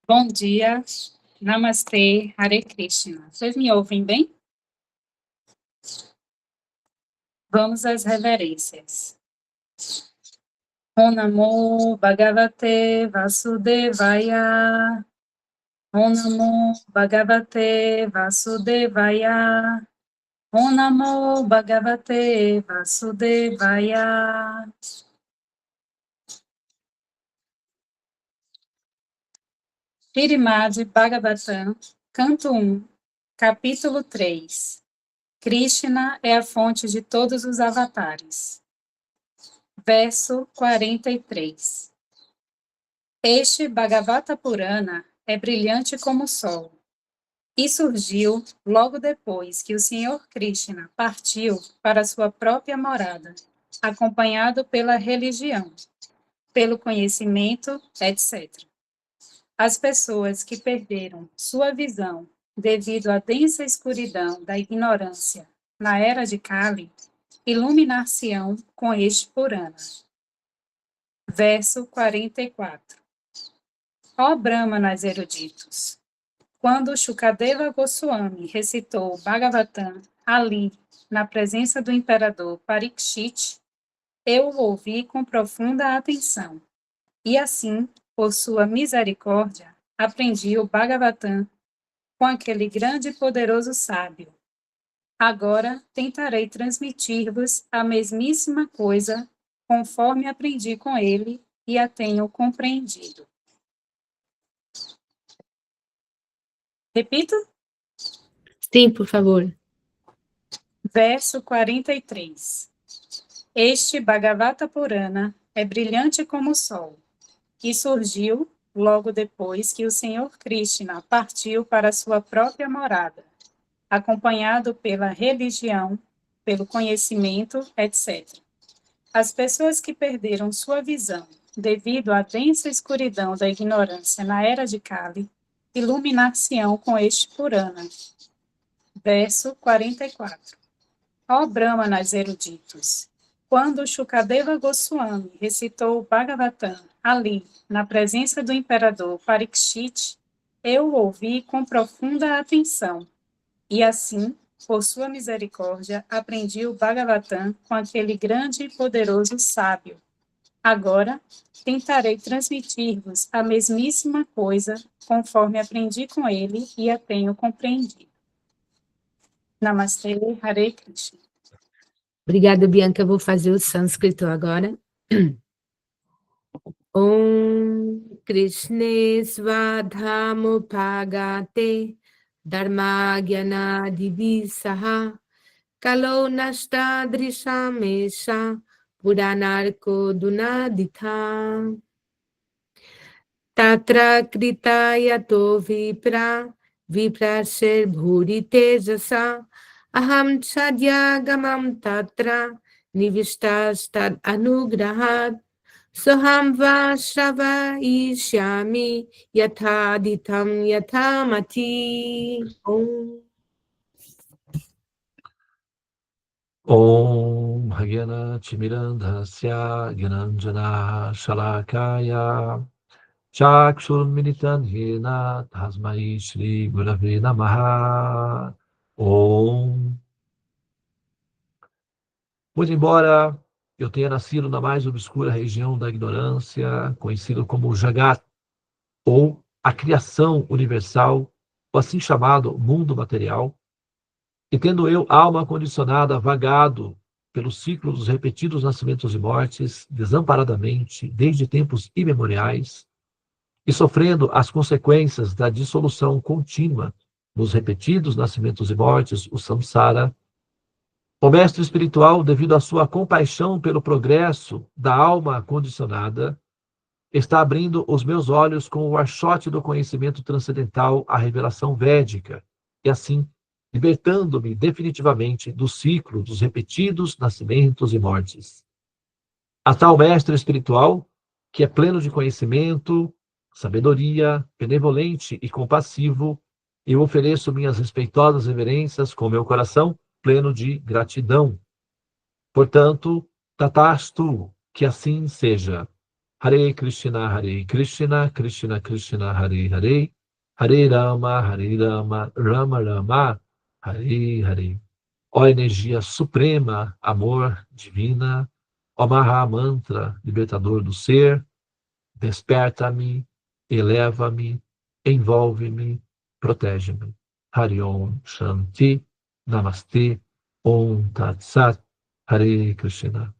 Bom dia, Namastê, Hare Krishna. Vocês me ouvem bem? Vamos às reverências. Om Namo Bhagavate Vasudevaya. Om Namo Bhagavate Vasudevaya. Om Namo Bhagavate Vasudevaya. Srimad Bhagavatam, Canto 1, Capítulo 3. Krishna é a fonte de todos os avatares. Verso 43. Este Bhagavata Purana é brilhante como o sol, e surgiu logo depois que o Senhor Krishna partiu para sua própria morada, acompanhado pela religião, pelo conhecimento, etc. As pessoas que perderam sua visão devido à densa escuridão da ignorância na era de Kali, iluminar-se-ão com este Purana. Verso 44. Ó Brahmanas eruditos, quando Shukadeva Goswami recitou o Bhagavatam ali, na presença do imperador Parikshit, eu o ouvi com profunda atenção, e assim, por sua misericórdia, aprendi o Bhagavatam com aquele grande e poderoso sábio. Agora tentarei transmitir-vos a mesmíssima coisa, conforme aprendi com ele e a tenho compreendido. Repito? Sim, por favor. Verso 43. Este Bhagavata Purana é brilhante como o sol, e surgiu logo depois que o Senhor Krishna partiu para sua própria morada, acompanhado pela religião, pelo conhecimento, etc. As pessoas que perderam sua visão devido à densa escuridão da ignorância na era de Kali, iluminar-se-ão com este Purana. Verso 44. Ó Brahmanas eruditos, quando Shukadeva Goswami recitou o Bhagavatam ali, na presença do imperador Parikshit, eu o ouvi com profunda atenção, e assim, por sua misericórdia, aprendi o Bhagavatam com aquele grande e poderoso sábio. Agora, tentarei transmitir-vos a mesmíssima coisa, conforme aprendi com ele e a tenho compreendido. Namastê, Hare Krishna. Obrigada, Bianca. Vou fazer o sânscrito agora. Om Krishne Svadhamupagate Dharma Gyana Divisaha Kalo Nashta Drishamesha Puranarko Dunaditha Tatra Krita Yato Vipra Viprasher Bhuri Tejasa Aham Chadyagamam Tatra Nivistastad Anugrahat Soham Vashrava Ishyami Yathaditam Yathamati. Om Bhagana Chimirandhasya Gyananjana Shalakaya Chakshurmilitan Hena Tasmai Shri Gurave Namaha. Om. Muito embora eu tenha nascido na mais obscura região da ignorância, conhecido como Jagat, ou a criação universal, o assim chamado mundo material, e tendo eu, alma condicionada, vagado pelo ciclo dos repetidos nascimentos e mortes, desamparadamente, desde tempos imemoriais, e sofrendo as consequências da dissolução contínua nos repetidos nascimentos e mortes, o samsara, o mestre espiritual, devido à sua compaixão pelo progresso da alma condicionada, está abrindo os meus olhos com o archote do conhecimento transcendental, a revelação védica, e assim libertando-me definitivamente do ciclo dos repetidos nascimentos e mortes. A tal mestre espiritual, que é pleno de conhecimento, sabedoria, benevolente e compassivo, eu ofereço minhas respeitosas reverências com meu coração pleno de gratidão. Portanto, tatastu, que assim seja. Hare Krishna, Krishna Krishna, Hare Hare, Hare Rama, Rama Rama, Hare Hare. Ó energia suprema, amor divina, ó Maha Mantra, libertador do ser, desperta-me, eleva-me, envolve-me, protege-me. Hari Om Shanti, Namastê, Om Tat Sat, Hare Krishna.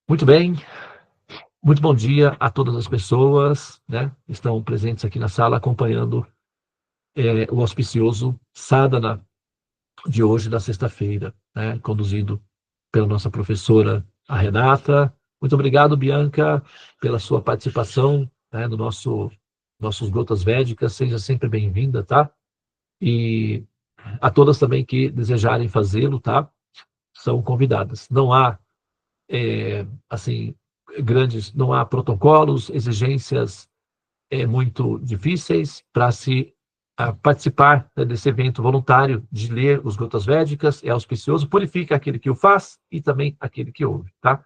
Muito bem, muito bom dia a todas as pessoas, né, que estão presentes aqui na sala acompanhando o auspicioso Sadhana de hoje, da sexta-feira, né, conduzido pela nossa professora, a Renata. Muito obrigado, Bianca, pela sua participação, né, no nossos Gotas Védicas. Seja sempre bem-vinda, tá? E a todas também que desejarem fazê-lo, tá? São convidadas. Não há, assim, não há protocolos, exigências muito difíceis para se participar, né, desse evento voluntário de ler os Gotas Védicas. É auspicioso, purifica aquele que o faz e também aquele que ouve, tá?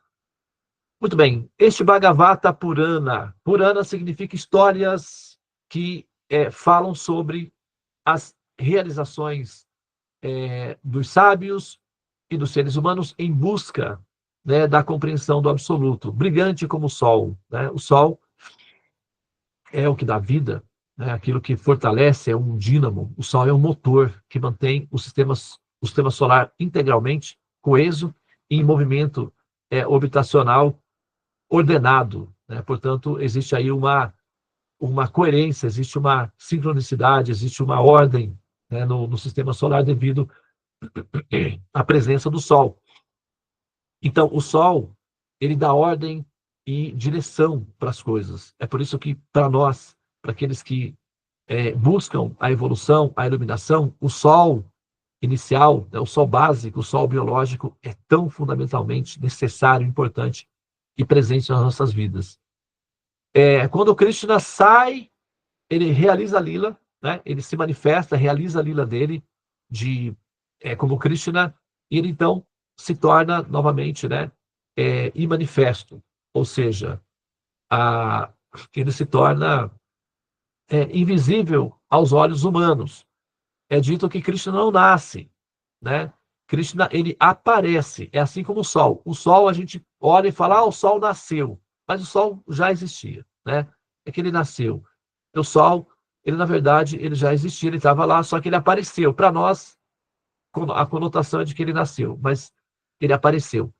Muito bem, este Bhagavata Purana. Purana significa histórias que falam sobre as realizações dos sábios e dos seres humanos em busca, né, da compreensão do absoluto, brilhante como o sol, né? O sol é o que dá vida, né? Aquilo que fortalece, é um dínamo. O sol é um motor que mantém o sistema solar integralmente coeso e em movimento orbitacional ordenado, né? Portanto, existe aí uma coerência, existe uma sincronicidade, existe uma ordem, né, no sistema solar devido à presença do Sol. Então, o Sol, ele dá ordem e direção para as coisas. É por isso que, para nós, para aqueles que buscam a evolução, a iluminação, o Sol inicial, né, o Sol básico, o Sol biológico, é tão fundamentalmente necessário, importante e presente nas nossas vidas. Quando o Krishna sai, ele realiza a lila, né? Ele se manifesta, realiza a lila dele como Krishna, e ele então se torna novamente, né, imanifesto, ou seja, ele se torna invisível aos olhos humanos. É dito que Krishna não nasce, né? Krishna, ele aparece, é assim como o Sol. O Sol, a gente olha e fala, o Sol nasceu, mas o Sol já existia, né? É que ele nasceu. O Sol, ele na verdade, ele já existia, ele estava lá, só que ele apareceu. Para nós, a conotação é de que ele nasceu, mas ele apareceu.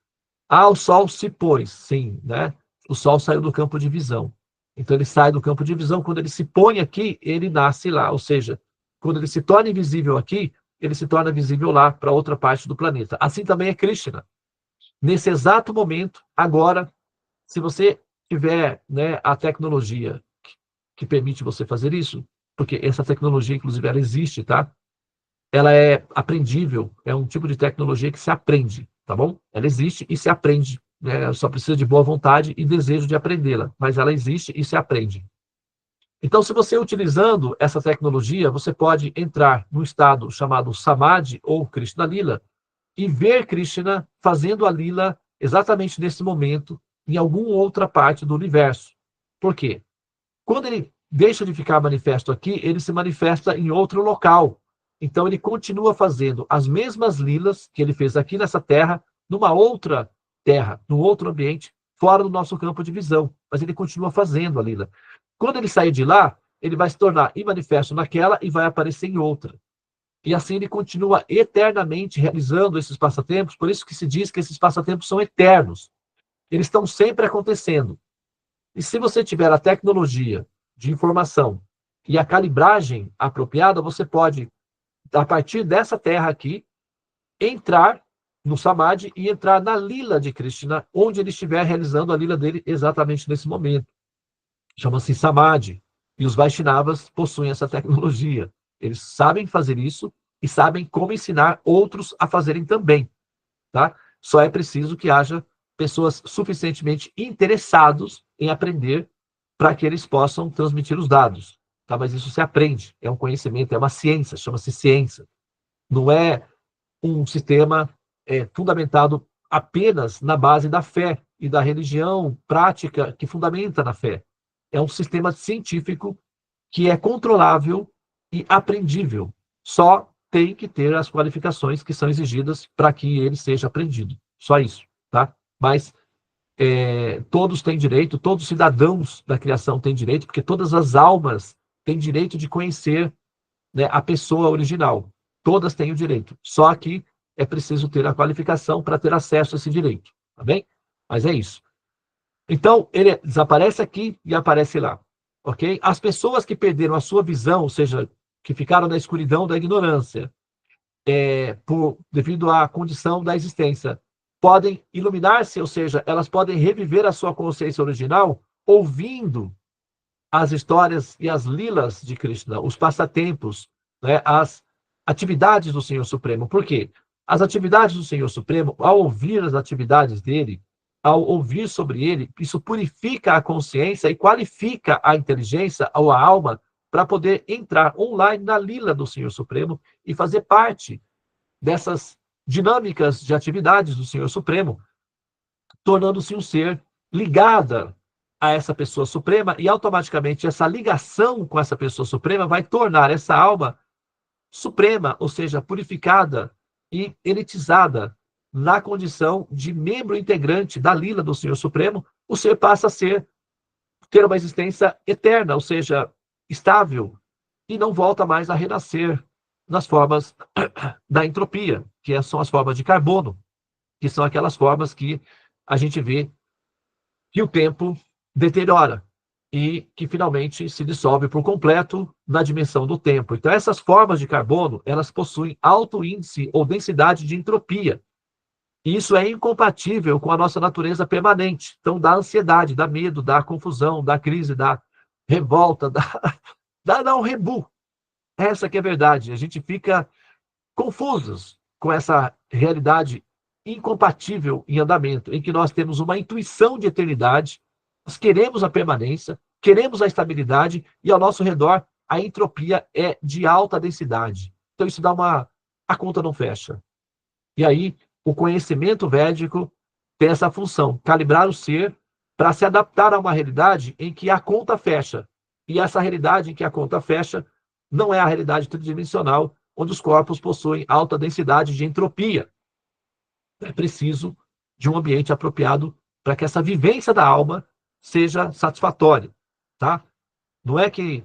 O Sol se pôs, sim, né? O Sol saiu do campo de visão. Então ele sai do campo de visão, quando ele se põe aqui, ele nasce lá, ou seja, quando ele se torna invisível aqui, ele se torna visível lá para outra parte do planeta. Assim também é Krishna. Nesse exato momento, agora, se você tiver, né, a tecnologia que permite você fazer isso, porque essa tecnologia, inclusive, ela existe, tá? Ela é aprendível, é um tipo de tecnologia que se aprende, tá bom? Ela existe e se aprende, né? Só precisa de boa vontade e desejo de aprendê-la, mas ela existe e se aprende. Então, se você utilizando essa tecnologia, você pode entrar num estado chamado Samadhi ou Krishna Lila e ver Krishna fazendo a Lila exatamente nesse momento em alguma outra parte do universo. Por quê? Quando ele deixa de ficar manifesto aqui, ele se manifesta em outro local. Então, ele continua fazendo as mesmas lilas que ele fez aqui nessa terra, numa outra terra, num outro ambiente, fora do nosso campo de visão. Mas ele continua fazendo a lila. Quando ele sair de lá, ele vai se tornar imanifesto naquela e vai aparecer em outra. E assim ele continua eternamente realizando esses passatempos, por isso que se diz que esses passatempos são eternos. Eles estão sempre acontecendo. E se você tiver a tecnologia de informação e a calibragem apropriada, você pode, a partir dessa terra aqui, entrar no Samadhi e entrar na lila de Krishna, onde ele estiver realizando a lila dele exatamente nesse momento. Chama-se Samadhi. E os Vaishnavas possuem essa tecnologia. Eles sabem fazer isso e sabem como ensinar outros a fazerem também. Tá? Só é preciso que haja pessoas suficientemente interessados em aprender para que eles possam transmitir os dados. Tá? Mas isso se aprende, é um conhecimento, é uma ciência, chama-se ciência. Não é um sistema fundamentado apenas na base da fé e da religião prática que fundamenta na fé. É um sistema científico que é controlável e aprendível. Só tem que ter as qualificações que são exigidas para que ele seja aprendido. Só isso, tá? Mas todos têm direito, todos os cidadãos da criação têm direito, porque todas as almas têm direito de conhecer, né, a pessoa original. Todas têm o direito. Só que é preciso ter a qualificação para ter acesso a esse direito, tá bem? Mas é isso. Então, ele desaparece aqui e aparece lá, ok? As pessoas que perderam a sua visão, ou seja, que ficaram na escuridão da ignorância, devido à condição da existência, podem iluminar-se, ou seja, elas podem reviver a sua consciência original ouvindo as histórias e as lilas de Krishna, os passatempos, né, as atividades do Senhor Supremo. Por quê? As atividades do Senhor Supremo, ao ouvir as atividades dele, ao ouvir sobre ele, isso purifica a consciência e qualifica a inteligência ou a alma para poder entrar online na lila do Senhor Supremo e fazer parte dessas dinâmicas de atividades do Senhor Supremo, tornando-se um ser ligada a essa pessoa suprema, e automaticamente essa ligação com essa pessoa suprema vai tornar essa alma suprema, ou seja, purificada e elitizada na condição de membro integrante da lila do Senhor Supremo. O ser passa a ter uma existência eterna, ou seja, estável, e não volta mais a renascer nas formas da entropia, que são as formas de carbono, que são aquelas formas que a gente vê que o tempo deteriora e que finalmente se dissolve por completo na dimensão do tempo. Então, essas formas de carbono, elas possuem alto índice ou densidade de entropia. E isso é incompatível com a nossa natureza permanente. Então, dá ansiedade, dá medo, dá confusão, dá crise, dá revolta, dá um rebu. Essa que é a verdade. A gente fica confusos com essa realidade incompatível em andamento, em que nós temos uma intuição de eternidade, nós queremos a permanência, queremos a estabilidade, e ao nosso redor a entropia é de alta densidade. Então isso a conta não fecha. E aí o conhecimento védico tem essa função, calibrar o ser para se adaptar a uma realidade em que a conta fecha. E essa realidade em que a conta fecha não é a realidade tridimensional, onde os corpos possuem alta densidade de entropia. É preciso de um ambiente apropriado para que essa vivência da alma seja satisfatória, tá? Não é que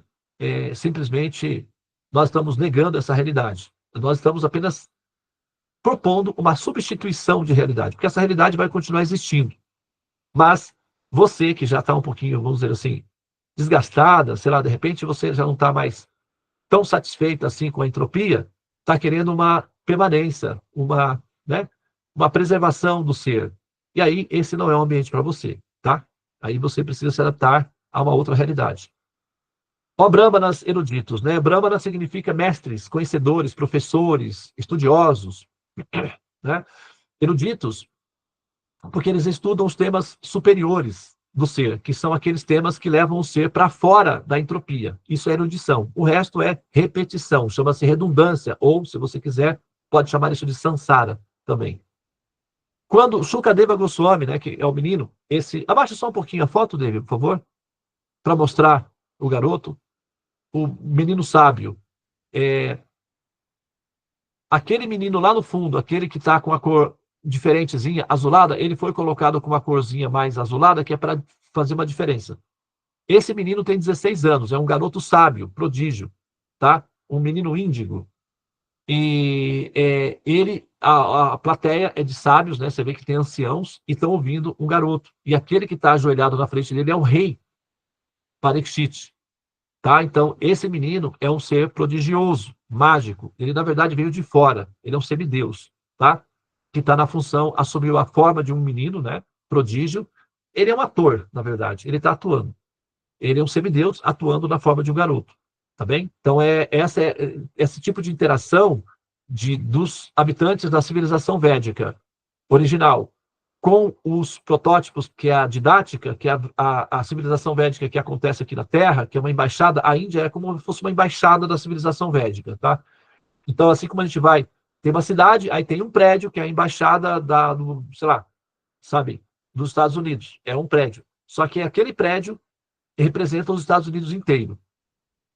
simplesmente nós estamos negando essa realidade. Nós estamos apenas propondo uma substituição de realidade, porque essa realidade vai continuar existindo. Mas você que já está um pouquinho, vamos dizer assim, desgastada, sei lá, de repente você já não está mais tão satisfeita assim com a entropia, está querendo uma permanência, uma preservação do ser. E aí, esse não é um ambiente para você, tá? Aí você precisa se adaptar a uma outra realidade. Ó Brahmanas eruditos, né? Brahmana significa mestres, conhecedores, professores, estudiosos, né? Eruditos, porque eles estudam os temas superiores do ser, que são aqueles temas que levam o ser para fora da entropia. Isso é erudição. O resto é repetição, chama-se redundância, ou, se você quiser, pode chamar isso de samsara também. Quando Shukadeva Goswami, né, que é o menino, abaixa só um pouquinho a foto dele, por favor, para mostrar o garoto, o menino sábio. Aquele menino lá no fundo, aquele que está com a cor diferentezinha, azulada, ele foi colocado com uma corzinha mais azulada, que é para fazer uma diferença. Esse menino tem 16 anos, é um garoto sábio, prodígio, tá? Um menino índigo. E a plateia é de sábios, né? Você vê que tem anciãos e estão ouvindo um garoto. E aquele que está ajoelhado na frente dele é o rei Parikshit, tá? Então, esse menino é um ser prodigioso, mágico. Ele, na verdade, veio de fora. Ele é um semideus, tá? Que está na função, assumiu a forma de um menino, né? Prodígio. Ele é um ator, na verdade. Ele está atuando. Ele é um semideus atuando na forma de um garoto. Tá bem? Então, esse tipo de interação dos habitantes da civilização védica original com os protótipos, que é a didática, que é a civilização védica que acontece aqui na Terra, que é uma embaixada. A Índia é como se fosse uma embaixada da civilização védica, tá? Então, assim como a gente vai Tem uma cidade, aí tem um prédio que é a embaixada sei lá, sabe, dos Estados Unidos. É um prédio. Só que aquele prédio representa os Estados Unidos inteiro,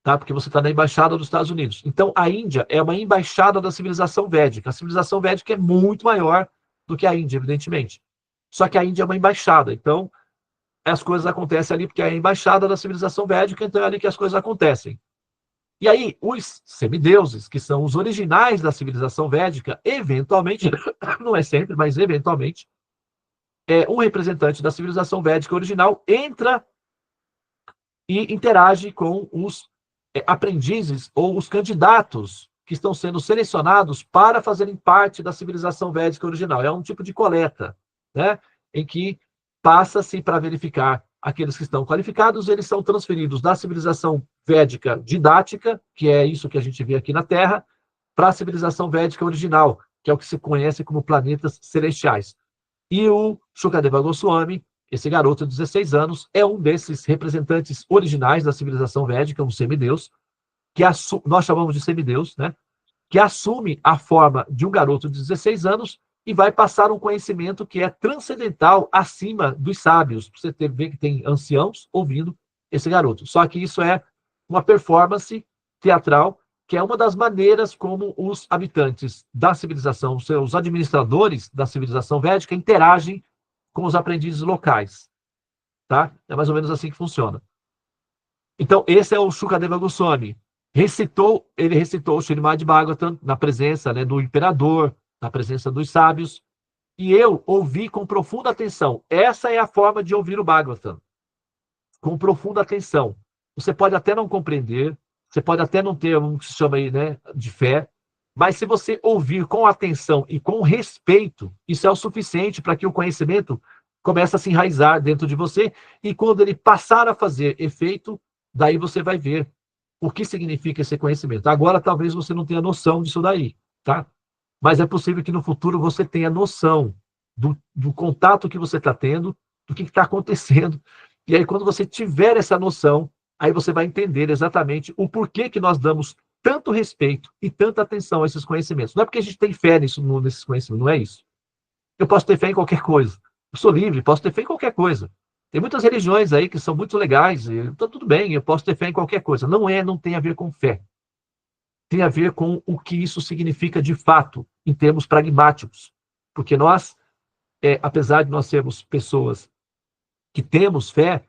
tá? Porque você está na embaixada dos Estados Unidos. Então, a Índia é uma embaixada da civilização védica. A civilização védica é muito maior do que a Índia, evidentemente. Só que a Índia é uma embaixada. Então, as coisas acontecem ali porque é a embaixada da civilização védica, então é ali que as coisas acontecem. E aí, os semideuses, que são os originais da civilização védica, eventualmente, não é sempre, mas eventualmente, um representante da civilização védica original entra e interage com os aprendizes ou os candidatos que estão sendo selecionados para fazerem parte da civilização védica original. É um tipo de coleta, né, em que passa-se para verificar aqueles que estão qualificados, eles são transferidos da civilização védica didática, que é isso que a gente vê aqui na Terra, para a civilização védica original, que é o que se conhece como planetas celestiais. E o Shukadeva Goswami, esse garoto de 16 anos, é um desses representantes originais da civilização védica, um semideus, que nós chamamos de semideus, né? Que assume a forma de um garoto de 16 anos e vai passar um conhecimento que é transcendental acima dos sábios. Você vê que tem anciãos ouvindo esse garoto. Só que isso é uma performance teatral, que é uma das maneiras como os habitantes da civilização, os administradores da civilização védica, interagem com os aprendizes locais. Tá? É mais ou menos assim que funciona. Então, esse é o Shukadeva Goswami. Ele recitou o Srimad Bhagavatam na presença, né, do imperador, na presença dos sábios, e eu ouvi com profunda atenção. Essa é a forma de ouvir o Bhagavatam, com profunda atenção. Você pode até não compreender, você pode até não ter um que se chama aí, né, de fé, mas se você ouvir com atenção e com respeito, isso é o suficiente para que o conhecimento comece a se enraizar dentro de você, e quando ele passar a fazer efeito, daí você vai ver o que significa esse conhecimento. Agora, talvez você não tenha noção disso daí, tá? Mas é possível que no futuro você tenha noção do contato que você está tendo, do que está acontecendo. E aí, quando você tiver essa noção, aí você vai entender exatamente o porquê que nós damos tanto respeito e tanta atenção a esses conhecimentos. Não é porque a gente tem fé nesses conhecimentos, não é isso. Eu posso ter fé em qualquer coisa. Eu sou livre, posso ter fé em qualquer coisa. Tem muitas religiões aí que são muito legais, então tudo bem, eu posso ter fé em qualquer coisa. Não tem a ver com fé. Tem a ver com o que isso significa de fato, em termos pragmáticos. Porque nós, apesar de nós sermos pessoas que temos fé,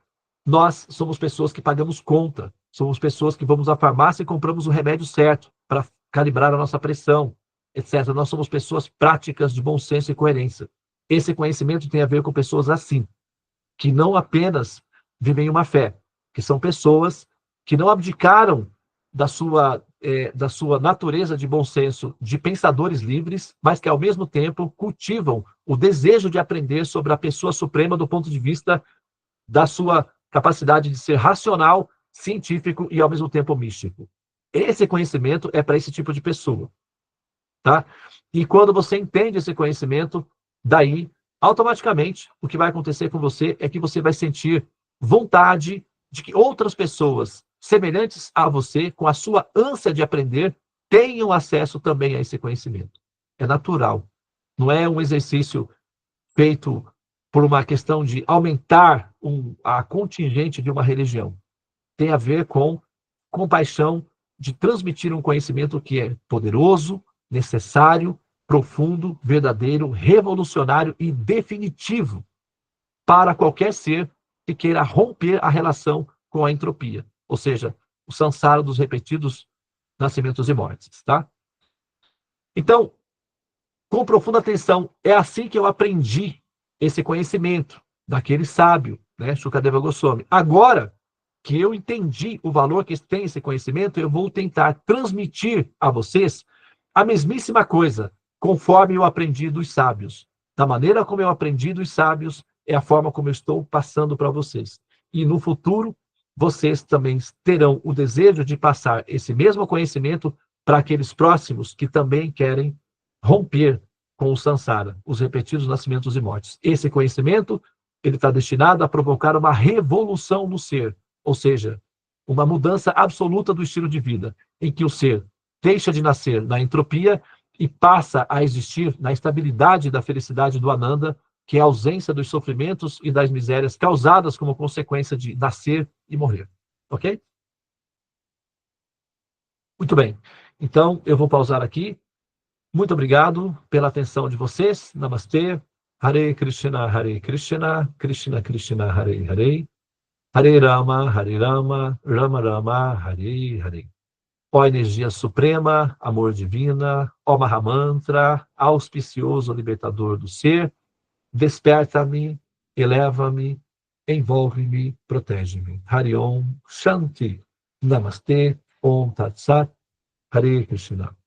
nós somos pessoas que pagamos conta, somos pessoas que vamos à farmácia e compramos o remédio certo para calibrar a nossa pressão, etc. Nós somos pessoas práticas de bom senso e coerência. Esse conhecimento tem a ver com pessoas assim, que não apenas vivem uma fé, que são pessoas que não abdicaram da sua natureza de bom senso, de pensadores livres, mas que, ao mesmo tempo, cultivam o desejo de aprender sobre a pessoa suprema do ponto de vista da sua capacidade de ser racional, científico e, ao mesmo tempo, místico. Esse conhecimento é para esse tipo de pessoa. Tá? E quando você entende esse conhecimento, daí, automaticamente, o que vai acontecer com você é que você vai sentir vontade de que outras pessoas semelhantes a você, com a sua ânsia de aprender, tenham acesso também a esse conhecimento. É natural. Não é um exercício feito por uma questão de aumentar a contingente de uma religião. Tem a ver com compaixão de transmitir um conhecimento que é poderoso, necessário, profundo, verdadeiro, revolucionário e definitivo para qualquer ser que queira romper a relação com a entropia, ou seja, o samsara dos repetidos nascimentos e mortes, tá? Então, com profunda atenção, é assim que eu aprendi esse conhecimento daquele sábio, né, Shukadeva Goswami. Agora que eu entendi o valor que tem esse conhecimento, eu vou tentar transmitir a vocês a mesmíssima coisa, conforme eu aprendi dos sábios. Da maneira como eu aprendi dos sábios, é a forma como eu estou passando para vocês. E no futuro, vocês também terão o desejo de passar esse mesmo conhecimento para aqueles próximos que também querem romper com o samsara, os repetidos nascimentos e mortes. Esse conhecimento, ele está destinado a provocar uma revolução no ser, ou seja, uma mudança absoluta do estilo de vida, em que o ser deixa de nascer na entropia e passa a existir na estabilidade da felicidade do Ananda, que é a ausência dos sofrimentos e das misérias causadas como consequência de nascer e morrer. Ok? Muito bem. Então, eu vou pausar aqui. Muito obrigado pela atenção de vocês. Namastê. Hare Krishna, Krishna Krishna, Hare Hare. Hare Rama, Rama Rama, Hare Hare. Ó energia suprema, amor divina, ó Mahamantra, auspicioso libertador do ser, desperta-me, eleva-me, envolve-me, protege-me. Hari Om Shanti. Namastê. Om Tat Sat. Hare Krishna.